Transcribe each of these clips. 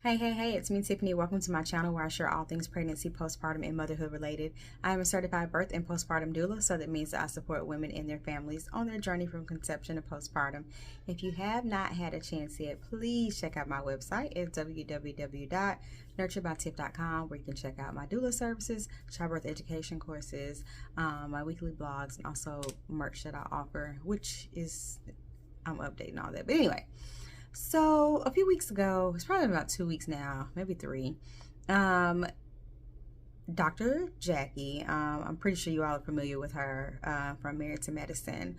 Hey, it's me, Tiffany. Welcome to my channel where I share all things pregnancy, postpartum, and motherhood related. I am a certified birth and postpartum doula, so that means that I support women and their families on their journey from conception to postpartum. If you have not had a chance yet, please check out my website at www.nurturebytiff.com, where you can check out my doula services, childbirth education courses, my weekly blogs, and also merch that I offer, which is, I'm updating all that. But anyway. So a few weeks ago, it's probably about 2 weeks now, maybe three. Dr. Jackie, I'm pretty sure you all are familiar with her from Married to Medicine.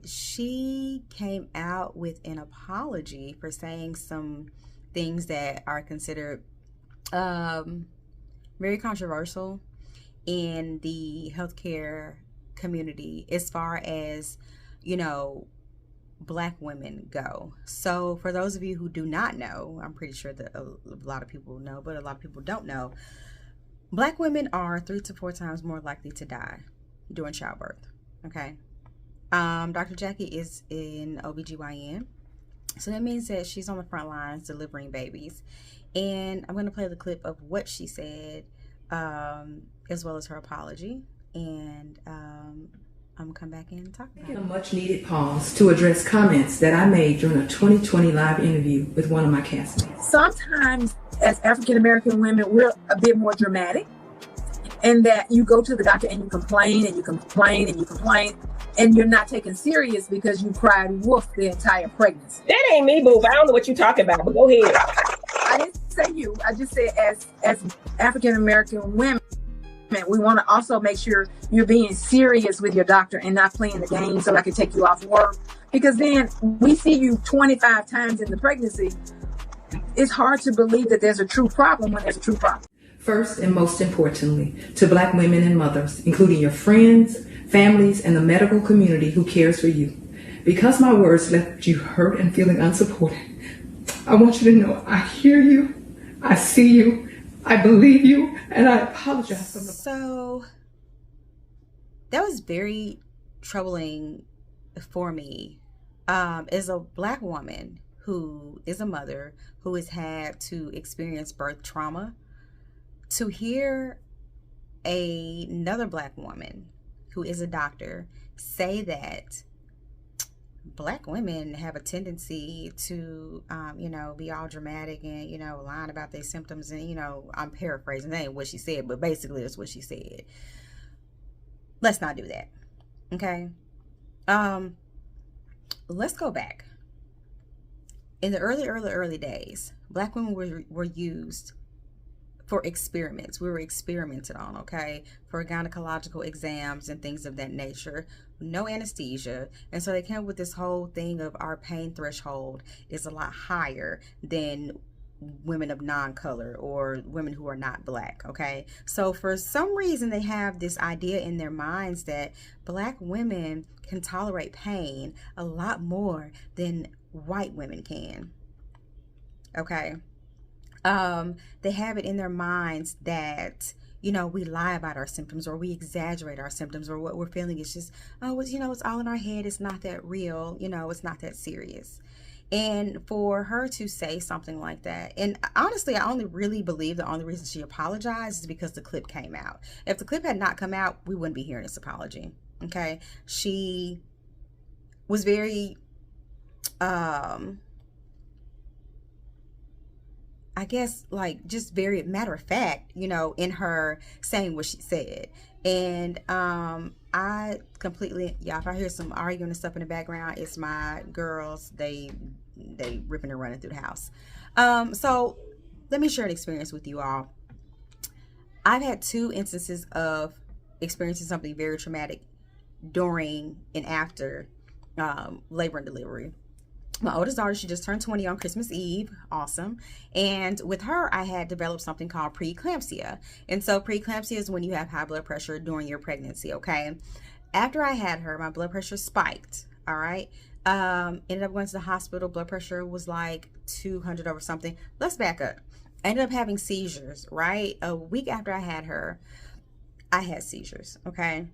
She came out with an apology for saying some things that are considered very controversial in the healthcare community as far as, you know, Black women go. So for those of you who do not know, I'm pretty sure that a lot of people know, but a lot of people don't know, Black women are 3 to 4 times more likely to die during childbirth. Okay. Dr. Jackie is in OBGYN. So that means that she's on the front lines delivering babies. And I'm going to play the clip of what she said, as well as her apology. And I'm gonna come back in and talk about it. A much needed pause to address comments that I made during a 2020 live interview with one of my castmates. Sometimes as African American women, we're a bit more dramatic, and that you go to the doctor and you complain and you complain and you complain, and you're not taken serious because you cried wolf the entire pregnancy. That ain't me, boo. I don't know what you're talking about, but go ahead. I didn't say you. I just said as African American women, we want to also make sure you're being serious with your doctor and not playing the game so I can take you off work. Because then we see you 25 times in the pregnancy. It's hard to believe that there's a true problem when there's a true problem. First and most importantly, to Black women and mothers, including your friends, families, and the medical community who cares for you. Because my words left you hurt and feeling unsupported, I want you to know I hear you, I see you, I believe you, and I apologize for the... So that was very troubling for me, as a Black woman who is a mother who has had to experience birth trauma, to hear another Black woman who is a doctor say that Black women have a tendency to, be all dramatic and, lying about their symptoms. And, I'm paraphrasing. That ain't what she said, but basically that's what she said. Let's not do that. Okay. Let's go back. In the early days, Black women were used for experiments. We were experimented on, okay, for gynecological exams and things of that nature. No anesthesia. And so they came up with this whole thing of our pain threshold is a lot higher than women of non-color or women who are not Black, okay? So for some reason they have this idea in their minds that Black women can tolerate pain a lot more than white women can, okay? They have it in their minds that, we lie about our symptoms or we exaggerate our symptoms, or what we're feeling is just, it's all in our head. It's not that real. It's not that serious. And for her to say something like that, and honestly, I only really believe the only reason she apologized is because the clip came out. If the clip had not come out, we wouldn't be hearing this apology. Okay. She was very, I guess, like, just very matter of fact, in her saying what she said. And I completely, if I hear some arguing and stuff in the background, it's my girls. They ripping and running through the house. So let me share an experience with you all. I've had 2 instances of experiencing something very traumatic during and after labor and delivery. My oldest daughter, she just turned 20 on Christmas Eve. Awesome. And with her, I had developed something called preeclampsia. And so preeclampsia is when you have high blood pressure during your pregnancy, okay? After I had her, my blood pressure spiked, all right? Ended up going to the hospital. Blood pressure was like 200 over something. Let's back up. I ended up having seizures, right? A week after I had her, I had seizures, okay?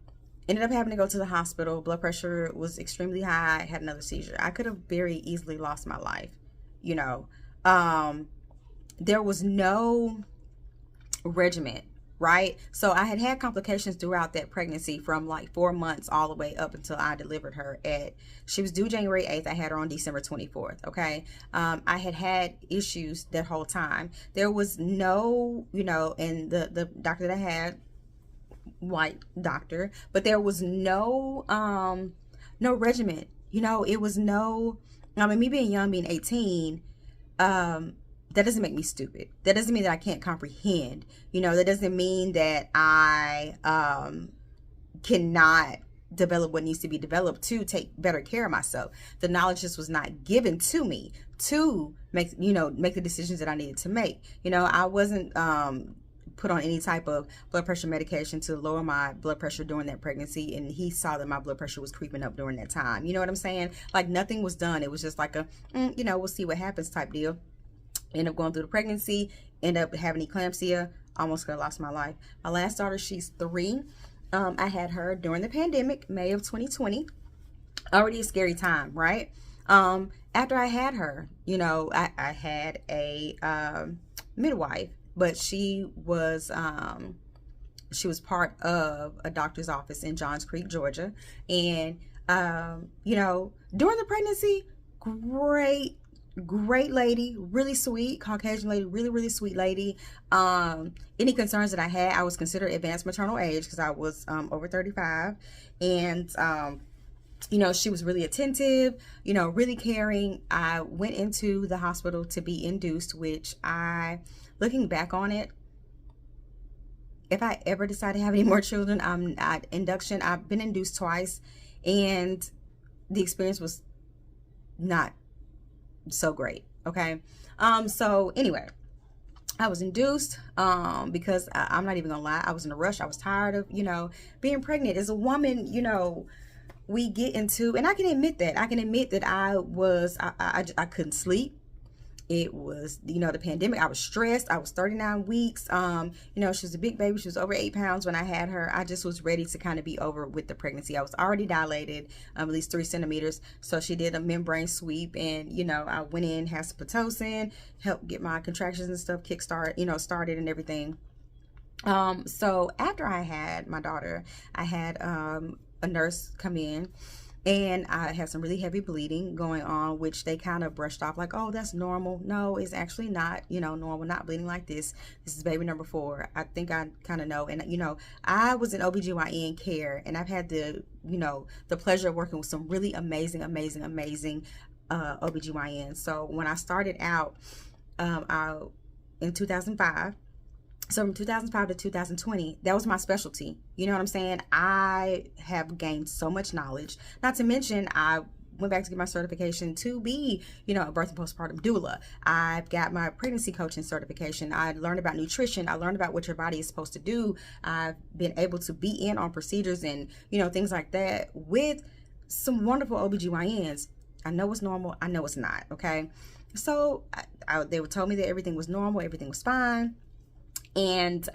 Ended up having to go to the hospital. Blood pressure was extremely high. I had another seizure. I could have very easily lost my life, there was no regimen, right? So I had had complications throughout that pregnancy from like 4 months all the way up until I delivered her she was due January 8th. I had her on December 24th. Okay. I had had issues that whole time. There was no, and the doctor that I had, white doctor, but there was no regimen. It was no, me being young, being 18, that doesn't make me stupid. That doesn't mean that I can't comprehend. That doesn't mean that I cannot develop what needs to be developed to take better care of myself. The knowledge just was not given to me to make the decisions that I needed to make. I wasn't put on any type of blood pressure medication to lower my blood pressure during that pregnancy, and he saw that my blood pressure was creeping up during that time. You know what I'm saying? Like, nothing was done. It was just like a we'll see what happens type deal. End up going through the pregnancy, end up having eclampsia, almost could have lost my life. My last daughter, she's 3. I had her during the pandemic, May of 2020. Already a scary time, right? After I had her, I had a midwife, but she was part of a doctor's office in Johns Creek, Georgia. And during the pregnancy, great lady, really sweet, Caucasian lady, really, really sweet lady. Any concerns that I had, I was considered advanced maternal age because I was over 35. And she was really attentive, really caring. I went into the hospital to be induced, which looking back on it, if I ever decide to have any more children, induction, I've been induced twice, and the experience was not so great. Okay. So anyway, I was induced because I'm not even gonna lie, I was in a rush. I was tired of being pregnant. As a woman, we get into, and I can admit that I couldn't sleep. It was the pandemic. I was stressed. I was 39 weeks. She was a big baby. She was over 8 pounds when I had her. I just was ready to kind of be over with the pregnancy. I was already dilated, at least 3 centimeters. So she did a membrane sweep, and I went in, had some Pitocin, helped get my contractions and stuff started and everything. So after I had my daughter, I had a nurse come in, and I had some really heavy bleeding going on, which they kind of brushed off like, oh, that's normal. No, it's actually not, normal, not bleeding like this. This is baby number 4. I think I kind of know. And, I was in OBGYN care, and I've had the pleasure of working with some really amazing OBGYN. So when I started out in 2005, so from 2005 to 2020, that was my specialty. You know what I'm saying? I have gained so much knowledge. Not to mention, I went back to get my certification to be, a birth and postpartum doula. I've got my pregnancy coaching certification. I learned about nutrition. I learned about what your body is supposed to do. I've been able to be in on procedures and, things like that with some wonderful OBGYNs. I know it's normal. I know it's not. Okay. So they told me that everything was normal. Everything was fine. And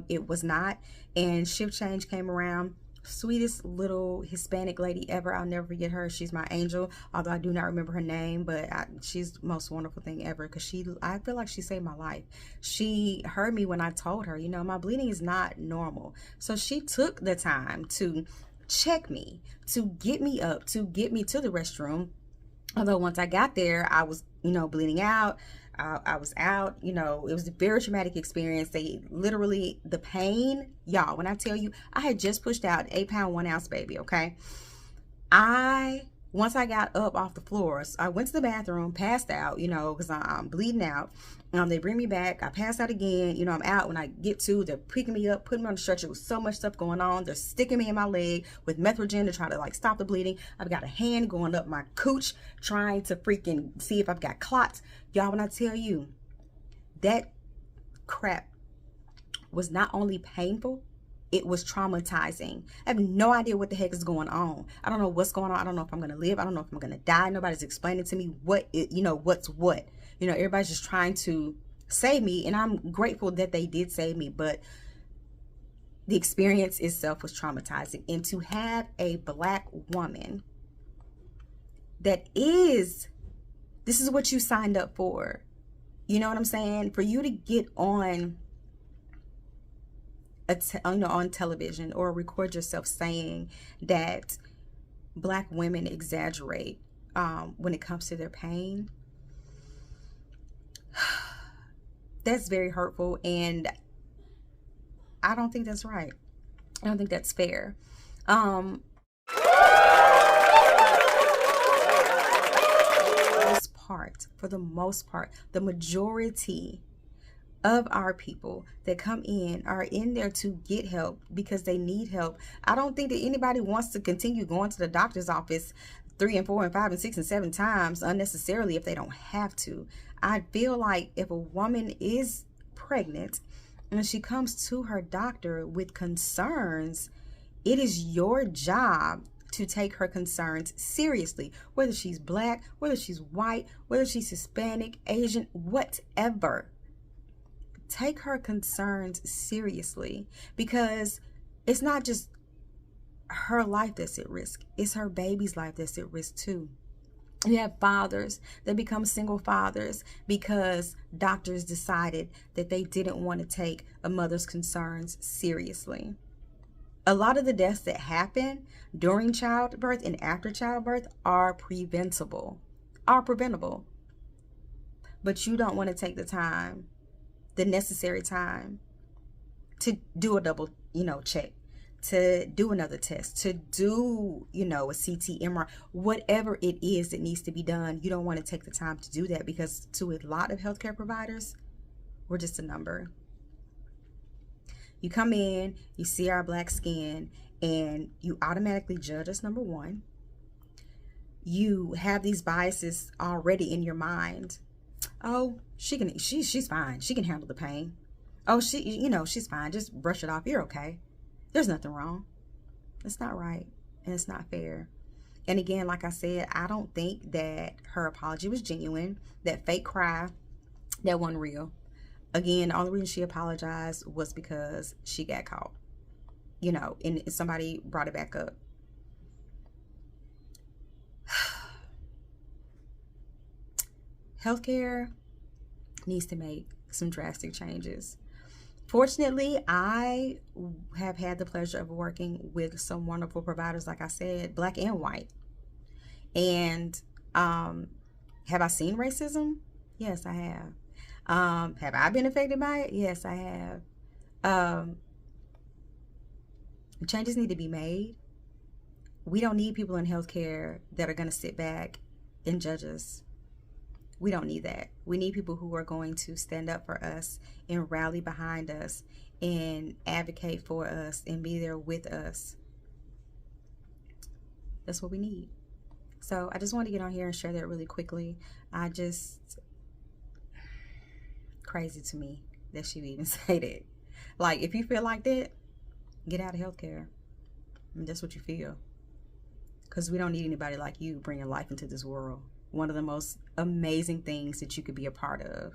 it was not. And shift change came around. Sweetest little Hispanic lady ever. I'll never forget her. She's my angel, although I do not remember her name, but she's the most wonderful thing ever, because I feel like she saved my life. She heard me when I told her, my bleeding is not normal. So she took the time to check me, to get me up, to get me to the restroom. Although once I got there, I was, bleeding out. I was out, it was a very traumatic experience. They literally, the pain, y'all, when I tell you, I had just pushed out an 8-pound, 1 ounce baby. Okay. Once I got up off the floors, I went to the bathroom, passed out, because I'm bleeding out. They bring me back. I pass out again. I'm out. When I get to, they're picking me up, putting me on the stretcher with so much stuff going on. They're sticking me in my leg with Metrogen to try to stop the bleeding. I've got a hand going up my cooch, trying to freaking see if I've got clots. Y'all, when I tell you, that crap was not only painful, it was traumatizing. I have no idea what the heck is going on. I don't know what's going on. I don't know if I'm going to live. I don't know if I'm going to die. Nobody's explaining to me what's what. Everybody's just trying to save me, and I'm grateful that they did save me, but the experience itself was traumatizing. And to have a Black woman this is what you signed up for. You know what I'm saying? For you to get on on television or record yourself saying that Black women exaggerate when it comes to their pain, that's very hurtful, and I don't think that's right. I don't think that's fair. For the most part, the majority of our people that come in are in there to get help because they need help. I don't think that anybody wants to continue going to the doctor's office 3 and 4 and 5 and 6 and 7 times unnecessarily if they don't have to. I feel like if a woman is pregnant and she comes to her doctor with concerns, it is your job to take her concerns seriously, whether she's Black, whether she's white, whether she's Hispanic, Asian, whatever. Take her concerns seriously, because it's not just her life that's at risk, it's her baby's life that's at risk too. You have fathers that become single fathers because doctors decided that they didn't want to take a mother's concerns seriously. A lot of the deaths that happen during childbirth and after childbirth are preventable, but you don't want to take the time, the necessary time, to do a double, check, to do another test, to do, a CT, MRI, whatever it is that needs to be done. You don't want to take the time to do that because to a lot of healthcare providers, we're just a number. You come in, you see our Black skin, and you automatically judge us, number one. You have these biases already in your mind. Oh, she's fine. She can handle the pain. Oh, she's fine. Just brush it off. You're okay. There's nothing wrong. It's not right, and it's not fair. And again, like I said, I don't think that her apology was genuine. That fake cry, that wasn't real. Again, the only reason she apologized was because she got caught, and somebody brought it back up. Healthcare needs to make some drastic changes. Fortunately, I have had the pleasure of working with some wonderful providers, like I said, Black and white. And have I seen racism? Yes, I have. Have I been affected by it? Yes, I have. Changes need to be made. We don't need people in healthcare that are going to sit back and judge us. We don't need that. We need people who are going to stand up for us and rally behind us and advocate for us and be there with us. That's what we need. So I just wanted to get on here and share that really quickly. Crazy to me that she would even say that. Like, if you feel like that, get out of healthcare. I mean, that's what you feel. Because we don't need anybody like you bringing life into this world. One of the most amazing things that you could be a part of.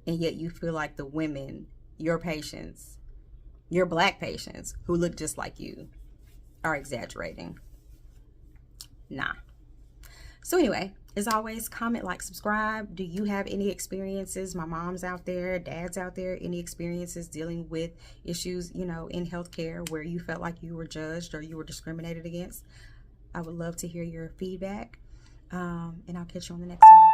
And yet you feel like the women, your patients, your Black patients who look just like you, are exaggerating. Nah. So anyway, as always, comment, like, subscribe. Do you have any experiences? My mom's out there, dad's out there, any experiences dealing with issues, in healthcare where you felt like you were judged or you were discriminated against? I would love to hear your feedback. And I'll catch you on the next one.